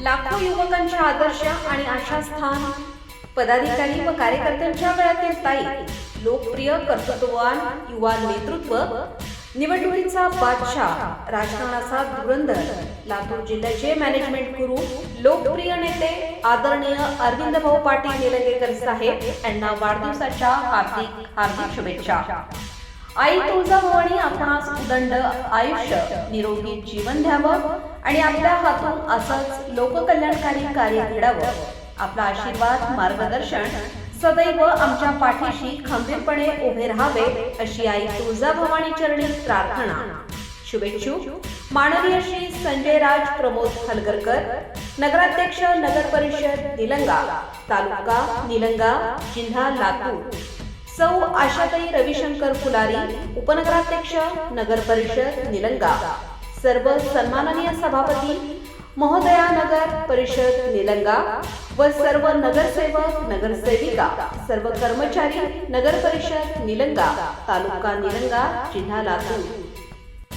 लाखो युवकांचे आदर्श आणि आशास्थान पदाधिकारी व कार्यकर्त्यांच्या गळ्यातील ताई, लोकप्रिय कर्तृत्ववान युवा नेतृत्व, निवडणुकीचा बादशाह, राजकारणाचा धुरंधर, लातूर जिल्ह्याचे मॅनेजमेंट गुरु, लोकप्रिय नेते आदरणीय अरविंद भाऊ पाटील निलंगेकर साहेब यांना वाढदिवसाच्या हार्दिक शुभेच्छा। आई तुळजाभवानी आपणास उदंड आयुष्य, निरोगी जीवन द्यावं आणि आपल्या हातून असंच लोककल्याणकारी कार्य घडावं। आपला आशीर्वाद, मार्गदर्शन सदैव आमच्या पाठीशी खंबीरपणे उभे राहावे अशी आई तुळजाभवानी चरणी प्रार्थना। शुभेच्छुक माननीय श्री संजय राज प्रमोद हलगरकर, नगराध्यक्ष नगर परिषद निलंगा, तालुका निलंगा, जिल्हा लातूर। सौ आशाताई रविशंकर फुलारी, उपनगराध्यक्ष नगर परिषद निलंगा। सर्व सन्माननीय सभापती महोदया, नगर परिषद निलंगा व सर्व नगरसेवक, नगरसेविका, सर्व कर्मचारी, नगर परिषद निलंगा, तालुका निलंगा, जिल्हा लातूर।